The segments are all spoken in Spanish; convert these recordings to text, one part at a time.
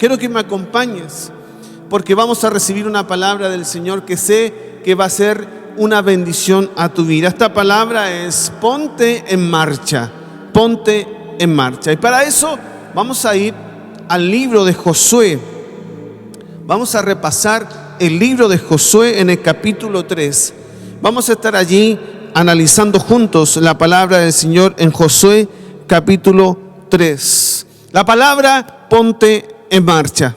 Quiero que me acompañes porque vamos a recibir una palabra del Señor que sé que va a ser una bendición a tu vida. Esta palabra es ponte en marcha, ponte en marcha. Y para eso vamos a ir al libro de Josué. Vamos a repasar el libro de Josué en el capítulo 3. Vamos a estar allí analizando juntos la palabra del Señor en Josué capítulo 3. La palabra ponte en marcha.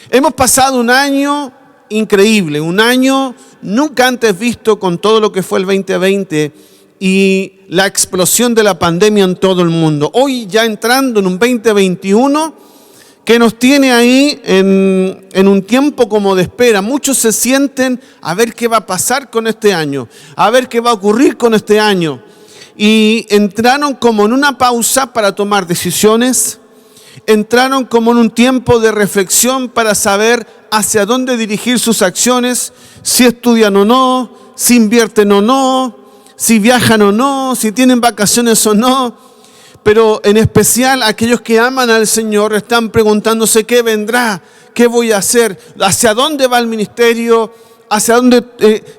Hemos pasado un año increíble, un año nunca antes visto con todo lo que fue el 2020 y la explosión de la pandemia en todo el mundo. Hoy ya entrando en un 2021 que nos tiene ahí en un tiempo como de espera. Muchos se sienten a ver qué va a pasar con este año, a ver qué va a ocurrir con este año. Y entraron como en una pausa para tomar decisiones, entraron como en un tiempo de reflexión para saber hacia dónde dirigir sus acciones, si estudian o no, si invierten o no, si viajan o no, si tienen vacaciones o no. Pero en especial aquellos que aman al Señor están preguntándose qué vendrá, qué voy a hacer, hacia dónde va el ministerio, hacia dónde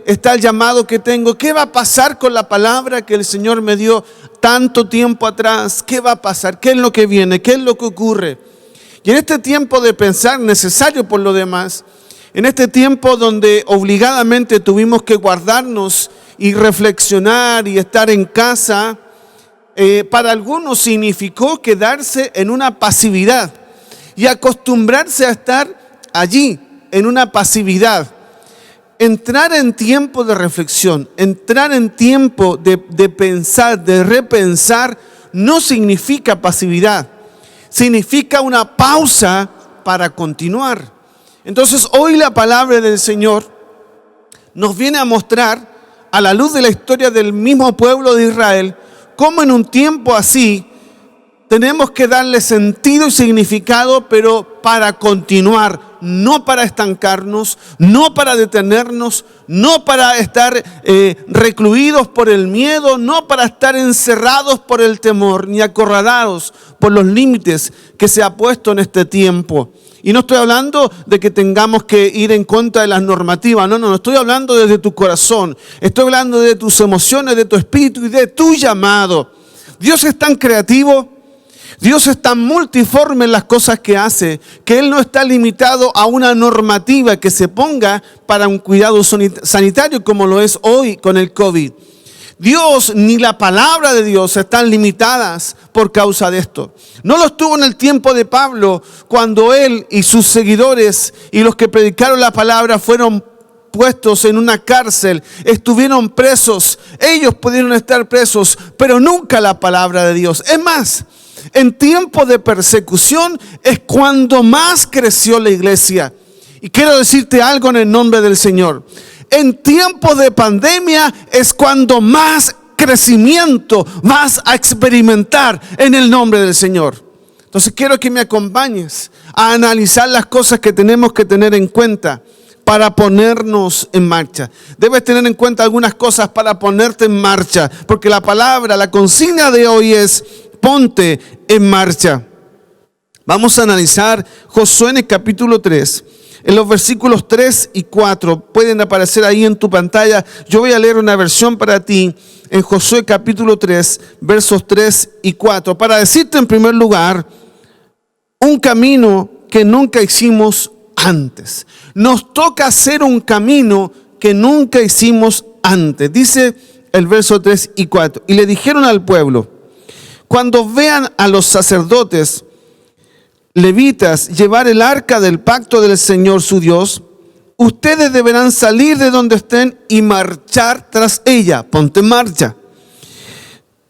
está el llamado que tengo, qué va a pasar con la palabra que el Señor me dio tanto tiempo atrás, qué va a pasar, qué es lo que viene, qué es lo que ocurre. Y en este tiempo de pensar necesario por lo demás, en este tiempo donde obligadamente tuvimos que guardarnos y reflexionar y estar en casa, para algunos significó quedarse en una pasividad y acostumbrarse a estar allí en una pasividad. Entrar en tiempo de reflexión, entrar en tiempo de pensar, de repensar, no significa pasividad, significa una pausa para continuar. Entonces hoy la palabra del Señor nos viene a mostrar, a la luz de la historia del mismo pueblo de Israel, cómo en un tiempo así tenemos que darle sentido y significado, pero para continuar, no para estancarnos, no para detenernos, no para estar recluidos por el miedo, no para estar encerrados por el temor, ni acorralados por los límites que se ha puesto en este tiempo. Y no estoy hablando de que tengamos que ir en contra de las normativas, no, estoy hablando desde tu corazón, estoy hablando de tus emociones, de tu espíritu y de tu llamado. Dios es tan creativo, Dios es tan multiforme en las cosas que hace, que Él no está limitado a una normativa que se ponga para un cuidado sanitario como lo es hoy con el COVID. Dios ni la palabra de Dios están limitadas por causa de esto. No lo estuvo en el tiempo de Pablo, cuando él y sus seguidores y los que predicaron la palabra fueron puestos en una cárcel, estuvieron presos. Ellos pudieron estar presos, pero nunca la palabra de Dios. Es más, en tiempo de persecución es cuando más creció la iglesia. Y quiero decirte algo en el nombre del Señor. En tiempos de pandemia es cuando más crecimiento vas a experimentar en el nombre del Señor. Entonces quiero que me acompañes a analizar las cosas que tenemos que tener en cuenta para ponernos en marcha. Debes tener en cuenta algunas cosas para ponerte en marcha, porque la palabra, la consigna de hoy es ponte en marcha. Vamos a analizar Josué en el capítulo 3. En los versículos 3 y 4 pueden aparecer ahí en tu pantalla. Yo voy a leer una versión para ti en Josué capítulo 3, versos 3 y 4. Para decirte en primer lugar, un camino que nunca hicimos antes. Nos toca hacer un camino que nunca hicimos antes. Dice el verso 3 y 4. Y le dijeron al pueblo, cuando vean a los sacerdotes levitas llevar el arca del pacto del Señor su Dios, ustedes deberán salir de donde estén y marchar tras ella. Ponte en marcha.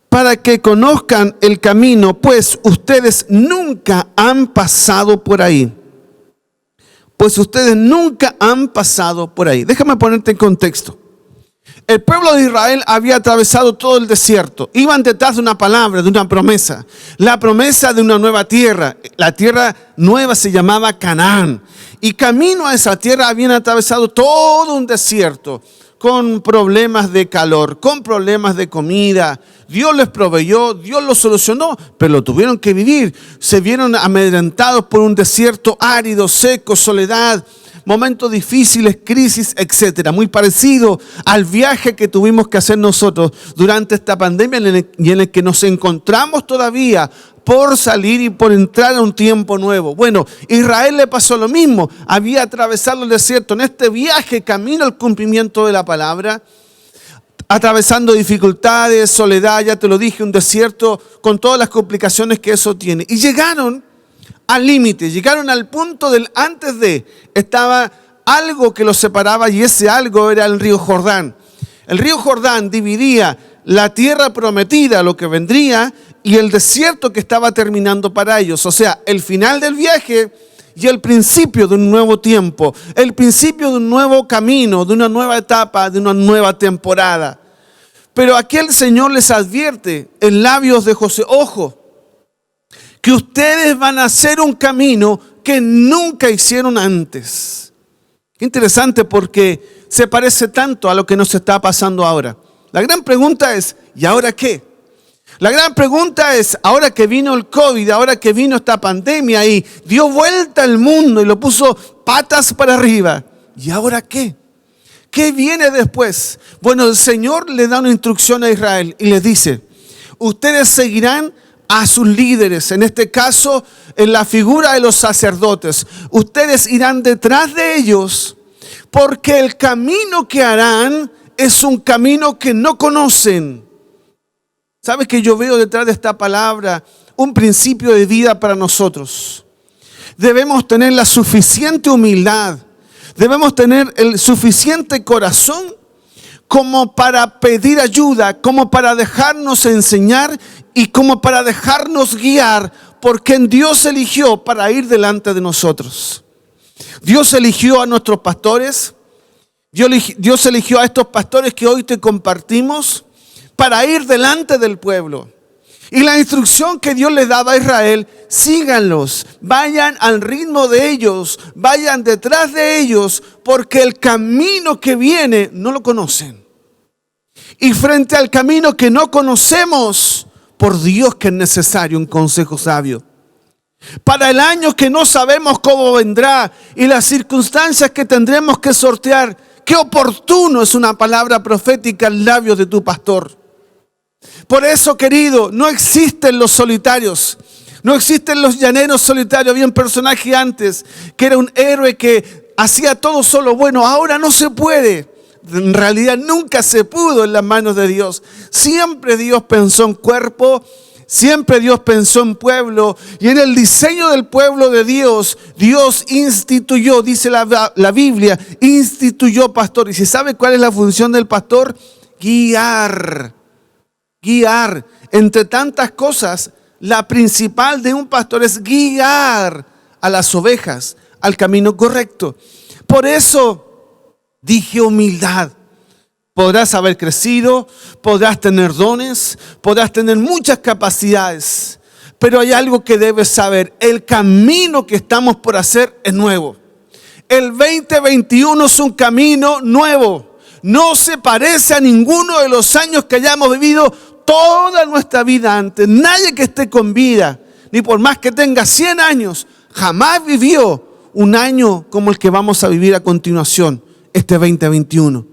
Para que conozcan el camino, pues ustedes nunca han pasado por ahí. Déjame ponerte en contexto. El pueblo de Israel había atravesado todo el desierto. Iban detrás de una palabra, de una promesa. La promesa de una nueva tierra. La tierra nueva se llamaba Canaán. Y camino a esa tierra habían atravesado todo un desierto. con problemas de calor, con problemas de comida. Dios les proveyó, Dios los solucionó, pero lo tuvieron que vivir. Se vieron amedrentados por un desierto árido, seco, soledad, momentos difíciles, crisis, etcétera. Muy parecido al viaje que tuvimos que hacer nosotros durante esta pandemia y en el que nos encontramos todavía por salir y por entrar a un tiempo nuevo. Bueno, Israel le pasó lo mismo. Había atravesado el desierto en este viaje camino al cumplimiento de la palabra, atravesando dificultades, soledad, ya te lo dije, un desierto con todas las complicaciones que eso tiene. Y llegaron al límite, llegaron al punto del antes de. Estaba algo que los separaba y ese algo era el río Jordán. El río Jordán dividía la tierra prometida, lo que vendría, y el desierto que estaba terminando para ellos. O sea, el final del viaje y el principio de un nuevo tiempo, el principio de un nuevo camino, de una nueva etapa, de una nueva temporada. Pero aquí el Señor les advierte en labios de Josué: ojo, que ustedes van a hacer un camino que nunca hicieron antes. Qué interesante, porque se parece tanto a lo que nos está pasando ahora. La gran pregunta es, ¿y ahora qué? La gran pregunta es, ahora que vino el COVID, ahora que vino esta pandemia y dio vuelta al mundo y lo puso patas para arriba, ¿y ahora qué? ¿Qué viene después? Bueno, el Señor le da una instrucción a Israel y les dice: ustedes seguirán a sus líderes, en este caso en la figura de los sacerdotes. Ustedes irán detrás de ellos porque el camino que harán es un camino que no conocen. ¿Sabes que yo veo detrás de esta palabra un principio de vida para nosotros? Debemos tener la suficiente humildad, debemos tener el suficiente corazón como para pedir ayuda, como para dejarnos enseñar y como para dejarnos guiar por quien Dios eligió para ir delante de nosotros. Dios eligió a nuestros pastores, Dios eligió a estos pastores que hoy te compartimos para ir delante del pueblo. Y la instrucción que Dios le daba a Israel: síganlos, vayan al ritmo de ellos, vayan detrás de ellos, porque el camino que viene no lo conocen. Y frente al camino que no conocemos, por Dios que es necesario un consejo sabio. Para el año que no sabemos cómo vendrá y las circunstancias que tendremos que sortear, qué oportuno es una palabra profética en labios de tu pastor. Por eso, querido, no existen los solitarios, no existen los llaneros solitarios. Había un personaje antes que era un héroe que hacía todo solo. Bueno, ahora no se puede. En realidad nunca se pudo en las manos de Dios. Siempre Dios pensó en cuerpo, siempre Dios pensó en pueblo. Y en el diseño del pueblo de Dios, Dios instituyó, dice la Biblia, instituyó pastor. ¿Y si sabe cuál es la función del pastor? Guiar. Entre tantas cosas, la principal de un pastor es guiar a las ovejas al camino correcto. Por eso dije humildad. Podrás haber crecido, podrás tener dones, podrás tener muchas capacidades, pero hay algo que debes saber: el camino que estamos por hacer es nuevo. El 2021 es un camino nuevo. No se parece a ninguno de los años que hayamos vivido toda nuestra vida antes. Nadie que esté con vida, ni por más que tenga 100 años, jamás vivió un año como el que vamos a vivir a continuación, este 2021.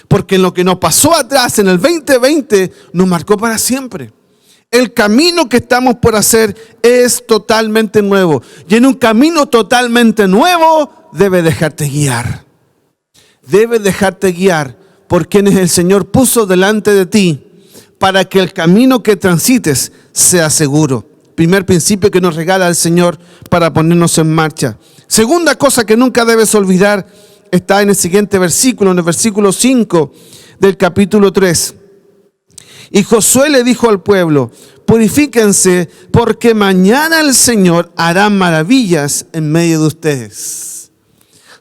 Porque en lo que nos pasó atrás, en el 2020, nos marcó para siempre. El camino que estamos por hacer es totalmente nuevo. Y en un camino totalmente nuevo, debe dejarte guiar. Debe dejarte guiar por quienes el Señor puso delante de ti, para que el camino que transites sea seguro. Primer principio que nos regala el Señor para ponernos en marcha. Segunda cosa que nunca debes olvidar está en el siguiente versículo, en el versículo 5 del capítulo 3. Y Josué le dijo al pueblo: purifíquense, porque mañana el Señor hará maravillas en medio de ustedes.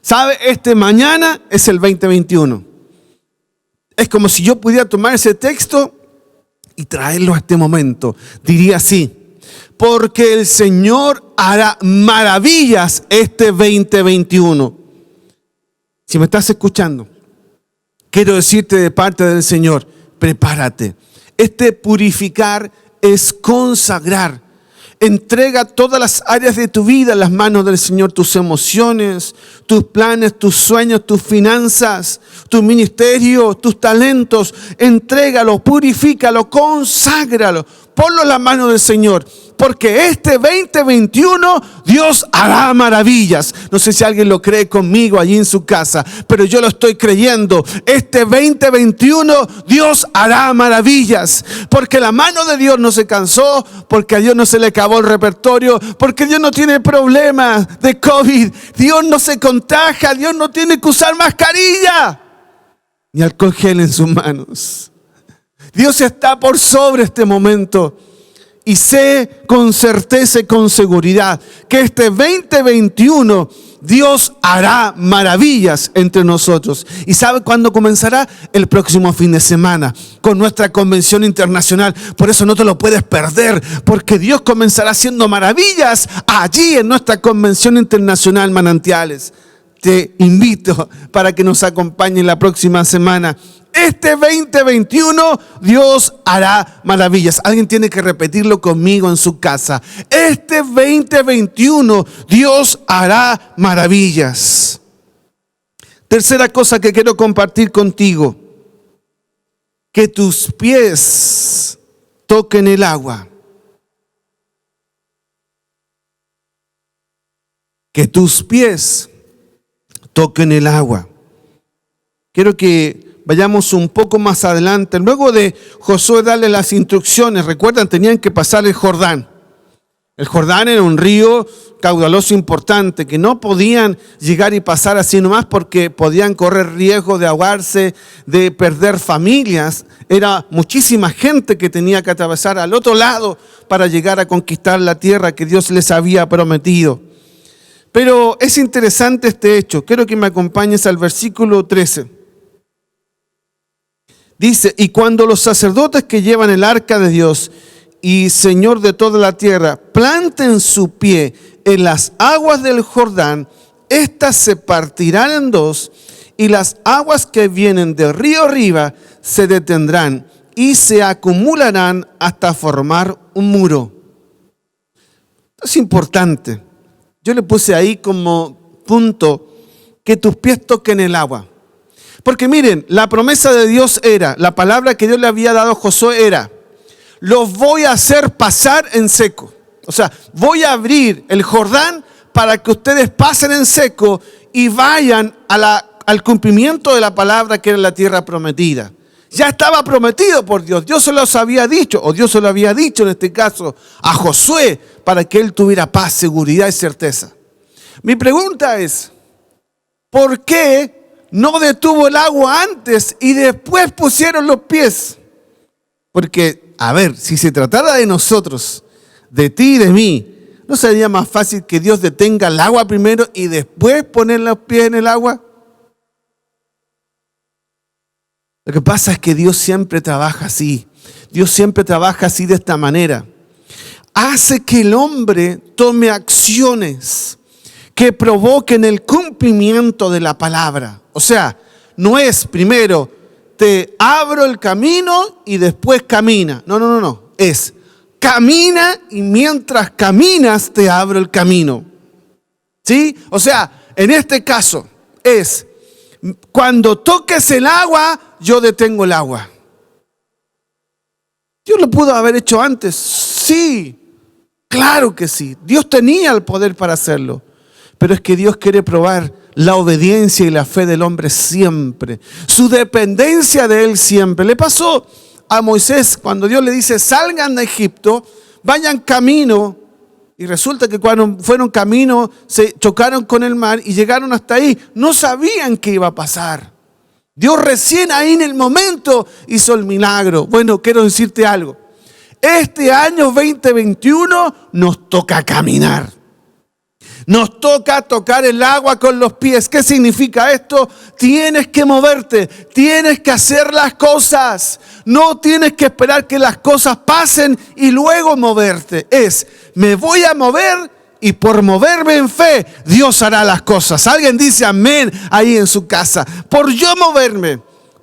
¿Sabe? Este mañana es el 2021. Es como si yo pudiera tomar ese texto y traerlo a este momento. Diría así: porque el Señor hará maravillas este 2021. Si me estás escuchando, quiero decirte de parte del Señor, prepárate. Este purificar es consagrar. Entrega todas las áreas de tu vida en las manos del Señor, tus emociones, tus planes, tus sueños, tus finanzas, tu ministerio, tus talentos. Entrégalo, purifícalo, conságralo, ponlo en las manos del Señor. Porque este 2021 Dios hará maravillas. No sé si alguien lo cree conmigo allí en su casa, pero yo lo estoy creyendo. Este 2021 Dios hará maravillas. Porque la mano de Dios no se cansó, porque a Dios no se le acabó el repertorio, porque Dios no tiene problemas de COVID. Dios no se contagia, Dios no tiene que usar mascarilla ni alcohol gel en sus manos. Dios está por sobre este momento. Y sé con certeza y con seguridad que este 2021 Dios hará maravillas entre nosotros. ¿Y sabe cuándo comenzará? El próximo fin de semana con nuestra convención internacional. Por eso no te lo puedes perder, porque Dios comenzará haciendo maravillas allí en nuestra convención internacional Manantiales. Te invito para que nos acompañen la próxima semana. Este 2021 Dios hará maravillas. Alguien tiene que repetirlo conmigo en su casa. Este 2021 Dios hará maravillas. Tercera cosa que quiero compartir contigo. Que tus pies toquen el agua. Que tus pies toquen el agua. Quiero que vayamos un poco más adelante. Luego de Josué darle las instrucciones, recuerdan, tenían que pasar el Jordán. El Jordán era un río caudaloso importante que no podían llegar y pasar así nomás porque podían correr riesgo de ahogarse, de perder familias. Era muchísima gente que tenía que atravesar al otro lado para llegar a conquistar la tierra que Dios les había prometido. Pero es interesante este hecho. Quiero que me acompañes al versículo 13. Dice, y cuando los sacerdotes que llevan el arca de Dios y Señor de toda la tierra planten su pie en las aguas del Jordán, éstas se partirán en dos y las aguas que vienen del río arriba se detendrán y se acumularán hasta formar un muro. Es importante. Yo le puse ahí como punto que tus pies toquen el agua. Porque miren, la promesa de Dios era, la palabra que Dios le había dado a Josué era, los voy a hacer pasar en seco. O sea, voy a abrir el Jordán para que ustedes pasen en seco y vayan al cumplimiento de la palabra que era la tierra prometida. Ya estaba prometido por Dios. Dios se los había dicho, o Dios se lo había dicho en este caso a Josué para que él tuviera paz, seguridad y certeza. Mi pregunta es, ¿por qué no detuvo el agua antes y después pusieron los pies? Porque, a ver, si se tratara de nosotros, de ti y de mí, ¿no sería más fácil que Dios detenga el agua primero y después poner los pies en el agua? Lo que pasa es que Dios siempre trabaja así. Dios siempre trabaja así, de esta manera. Hace que el hombre tome acciones que provoquen el cumplimiento de la palabra. O sea, no es primero te abro el camino y después camina. No. Es camina y mientras caminas te abro el camino. ¿Sí? O sea, en este caso es cuando toques el agua, yo detengo el agua. Dios lo pudo haber hecho antes. Sí, claro que sí. Dios tenía el poder para hacerlo. Pero es que Dios quiere probar la obediencia y la fe del hombre siempre. Su dependencia de él siempre. Le pasó a Moisés cuando Dios le dice, salgan de Egipto, vayan camino. Y resulta que cuando fueron camino se chocaron con el mar y llegaron hasta ahí. No sabían qué iba a pasar. Dios recién ahí en el momento hizo el milagro. Bueno, quiero decirte algo. Este año 2021 nos toca caminar. Nos toca tocar el agua con los pies. ¿Qué significa esto? Tienes que moverte, tienes que hacer las cosas. No tienes que esperar que las cosas pasen y luego moverte. Me voy a mover y por moverme en fe, Dios hará las cosas. Alguien dice amén ahí en su casa. Por yo moverme,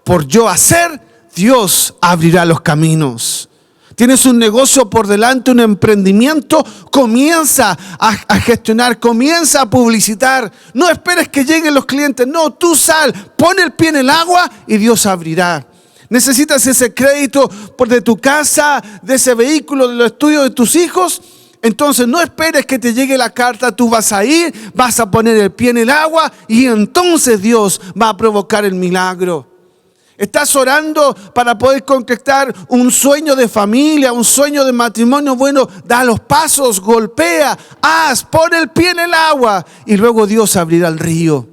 por yo hacer, Dios abrirá los caminos. Tienes un negocio por delante, un emprendimiento, comienza a gestionar, comienza a publicitar. No esperes que lleguen los clientes, no, tú sal, pon el pie en el agua y Dios abrirá. Necesitas ese crédito de tu casa, de ese vehículo, de los estudios de tus hijos. Entonces no esperes que te llegue la carta, tú vas a ir, vas a poner el pie en el agua y entonces Dios va a provocar el milagro. Estás orando para poder concretar un sueño de familia, un sueño de matrimonio. Bueno, da los pasos, golpea, pon el pie en el agua y luego Dios abrirá el río.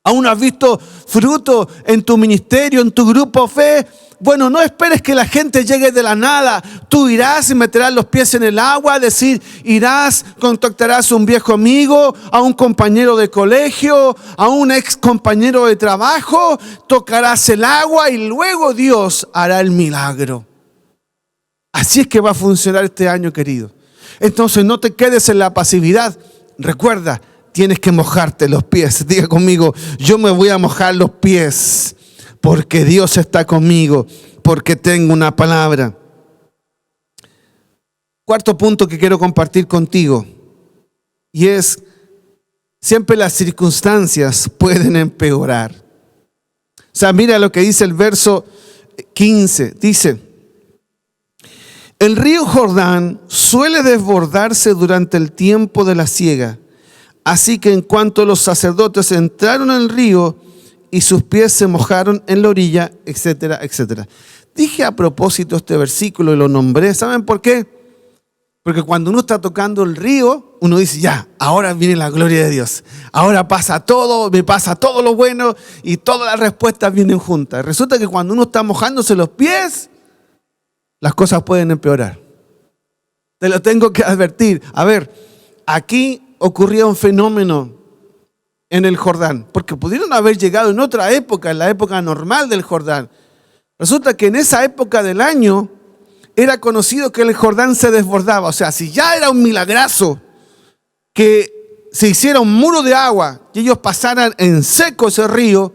¿Aún has visto fruto en tu ministerio, en tu grupo fe? Bueno, no esperes que la gente llegue de la nada. Tú irás y meterás los pies en el agua, es decir, irás, contactarás a un viejo amigo, a un compañero de colegio, a un ex compañero de trabajo, tocarás el agua y luego Dios hará el milagro. Así es que va a funcionar este año, querido. Entonces no te quedes en la pasividad. Recuerda, tienes que mojarte los pies. Diga conmigo, yo me voy a mojar los pies. Porque Dios está conmigo, porque tengo una palabra. Cuarto punto que quiero compartir contigo, y es, siempre las circunstancias pueden empeorar. O sea, mira lo que dice el verso 15, dice, el río Jordán suele desbordarse durante el tiempo de la siega, así que en cuanto los sacerdotes entraron al río, y sus pies se mojaron en la orilla, etcétera, etcétera. Dije a propósito este versículo y lo nombré. ¿Saben por qué? Porque cuando uno está tocando el río, uno dice, ya, ahora viene la gloria de Dios. Ahora pasa todo, me pasa todo lo bueno y todas las respuestas vienen juntas. Resulta que cuando uno está mojándose los pies, las cosas pueden empeorar. Te lo tengo que advertir. A ver, aquí ocurría un fenómeno en el Jordán, porque pudieron haber llegado en otra época, en la época normal del Jordán. Resulta que en esa época del año era conocido que el Jordán se desbordaba. O sea, si ya era un milagrazo que se hiciera un muro de agua y ellos pasaran en seco ese río,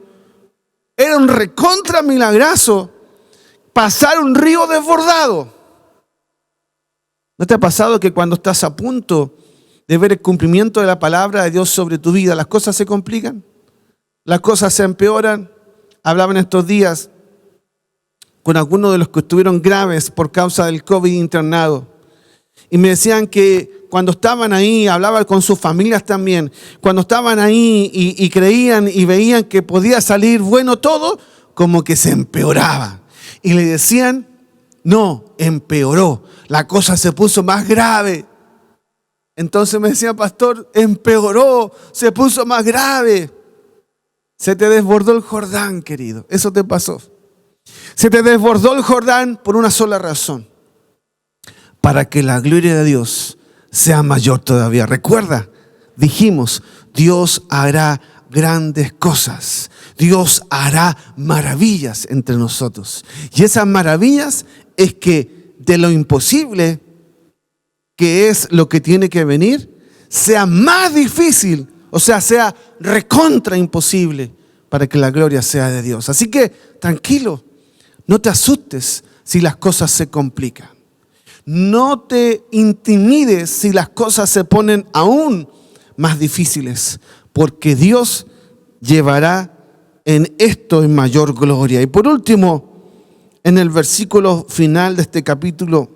era un recontra milagrazo pasar un río desbordado. ¿No te ha pasado que cuando estás a punto de ver el cumplimiento de la palabra de Dios sobre tu vida, las cosas se complican? Las cosas se empeoran. Hablaba en estos días con algunos de los que estuvieron graves por causa del COVID internado. Y me decían que cuando estaban ahí, hablaba con sus familias también, cuando estaban ahí y creían y veían que podía salir bueno todo, como que se empeoraba. Y le decían, no, empeoró. La cosa se puso más grave. Entonces me decía, pastor, empeoró, se puso más grave. Se te desbordó el Jordán, querido. Eso te pasó. Se te desbordó el Jordán por una sola razón. Para que la gloria de Dios sea mayor todavía. Recuerda, dijimos, Dios hará grandes cosas. Dios hará maravillas entre nosotros. Y esas maravillas es que de lo imposible, que es lo que tiene que venir, sea más difícil, o sea recontra imposible para que la gloria sea de Dios. Así que tranquilo, no te asustes si las cosas se complican. No te intimides si las cosas se ponen aún más difíciles, porque Dios llevará en esto en mayor gloria. Y por último, en el versículo final de este capítulo,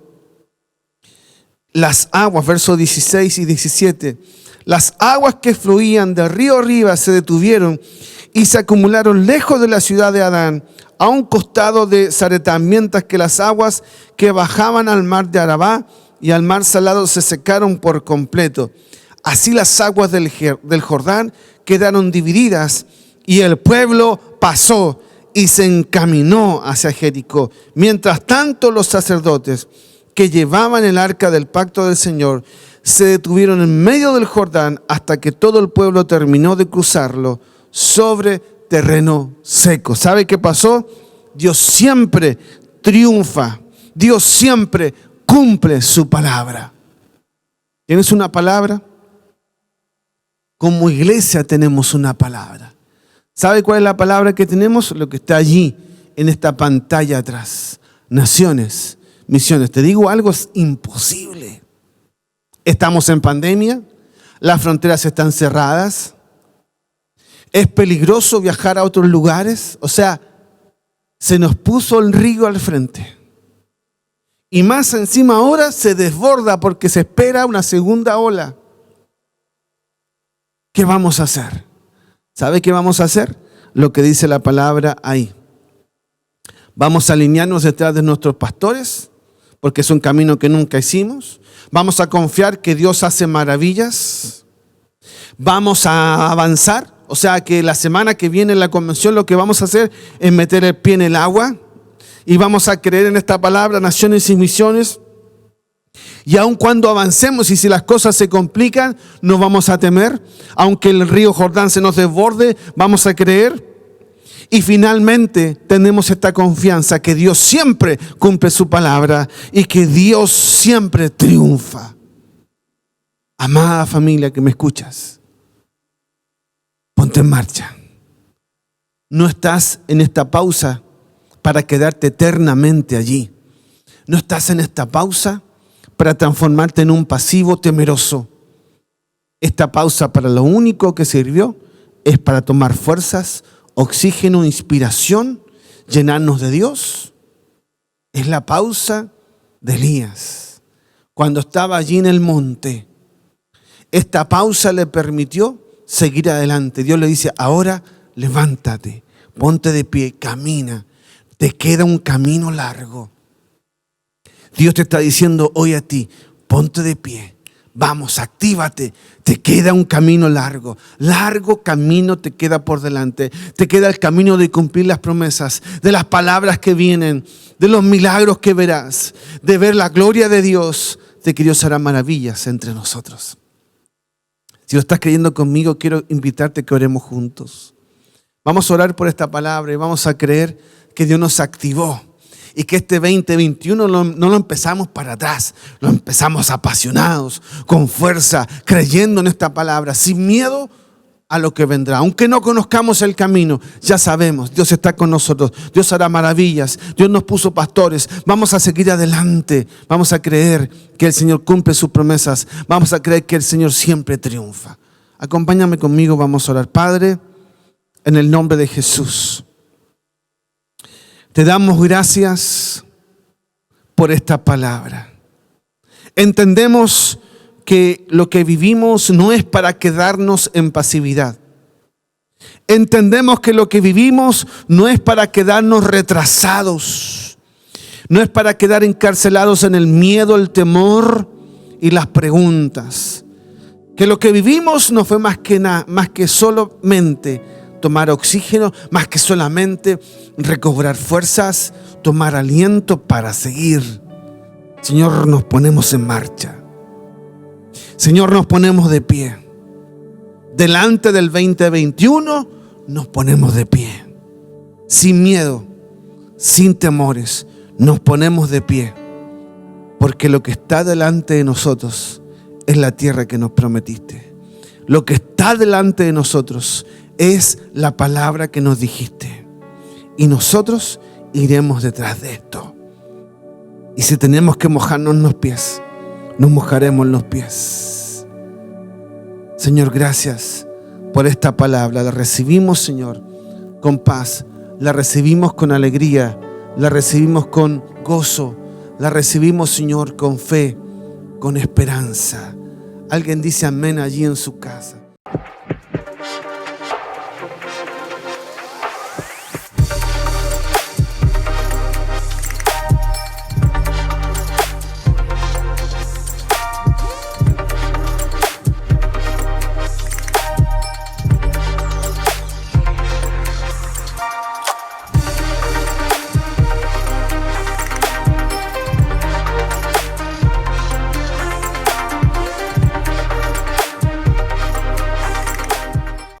las aguas, versos 16 y 17, las aguas que fluían del río arriba se detuvieron y se acumularon lejos de la ciudad de Adán, a un costado de Zaretán, mientras que las aguas que bajaban al mar de Arabá y al mar Salado se secaron por completo. Así las aguas del Jordán quedaron divididas y el pueblo pasó y se encaminó hacia Jericó. Mientras tanto, los sacerdotes que llevaban el arca del pacto del Señor se detuvieron en medio del Jordán hasta que todo el pueblo terminó de cruzarlo sobre terreno seco. ¿Sabe qué pasó? Dios siempre triunfa. Dios siempre cumple su palabra. ¿Tienes una palabra? Como iglesia tenemos una palabra. ¿Sabe cuál es la palabra que tenemos? Lo que está allí, en esta pantalla atrás. Naciones, misiones. Te digo algo, es imposible. Estamos en pandemia, las fronteras están cerradas, es peligroso viajar a otros lugares. O sea, se nos puso el río al frente. Y más encima ahora se desborda porque se espera una segunda ola. ¿Qué vamos a hacer? ¿Sabe qué vamos a hacer? Lo que dice la palabra ahí. Vamos a alinearnos detrás de nuestros pastores, porque es un camino que nunca hicimos. Vamos a confiar que Dios hace maravillas. Vamos a avanzar. O sea que la semana que viene en la convención lo que vamos a hacer es meter el pie en el agua. Y vamos a creer en esta palabra, naciones y misiones. Y aun cuando avancemos y si las cosas se complican, no vamos a temer. Aunque el río Jordán se nos desborde, vamos a creer. Y finalmente tenemos esta confianza que Dios siempre cumple su palabra y que Dios siempre triunfa. Amada familia que me escuchas, ponte en marcha. No estás en esta pausa para quedarte eternamente allí. No estás en esta pausa para transformarte en un pasivo temeroso. Esta pausa para lo único que sirvió es para tomar fuerzas, oxígeno, inspiración, llenarnos de Dios. Es la pausa de Elías. Cuando estaba allí en el monte, esta pausa le permitió seguir adelante. Dios le dice, ahora levántate, ponte de pie, camina. Te queda un camino largo. Dios te está diciendo hoy a ti, ponte de pie. Vamos, actívate. Te queda un camino largo. Largo camino te queda por delante. Te queda el camino de cumplir las promesas, de las palabras que vienen, de los milagros que verás, de ver la gloria de Dios, de que Dios hará maravillas entre nosotros. Si lo estás creyendo conmigo, quiero invitarte a que oremos juntos. Vamos a orar por esta palabra y vamos a creer que Dios nos activó. Y que este 2021 no lo empezamos para atrás, lo empezamos apasionados, con fuerza, creyendo en esta palabra, sin miedo a lo que vendrá. Aunque no conozcamos el camino, ya sabemos, Dios está con nosotros, Dios hará maravillas, Dios nos puso pastores, vamos a seguir adelante, vamos a creer que el Señor cumple sus promesas, vamos a creer que el Señor siempre triunfa. Acompáñame conmigo, vamos a orar. Padre, en el nombre de Jesús, te damos gracias por esta palabra. Entendemos que lo que vivimos no es para quedarnos en pasividad. Entendemos que lo que vivimos no es para quedarnos retrasados. No es para quedar encarcelados en el miedo, el temor y las preguntas. Que lo que vivimos no fue más que solamente tomar oxígeno, más que solamente recobrar fuerzas, tomar aliento para seguir. Señor, nos ponemos en marcha. Señor, nos ponemos de pie. Delante del 2021 nos ponemos de pie. Sin miedo, sin temores, nos ponemos de pie. Porque lo que está delante de nosotros es la tierra que nos prometiste. Lo que está delante de nosotros es la palabra que nos dijiste. Y nosotros iremos detrás de esto. Y si tenemos que mojarnos los pies, nos mojaremos los pies. Señor, gracias por esta palabra. La recibimos, Señor, con paz. La recibimos con alegría. La recibimos con gozo. La recibimos, Señor, con fe, con esperanza. Alguien dice amén allí en su casa.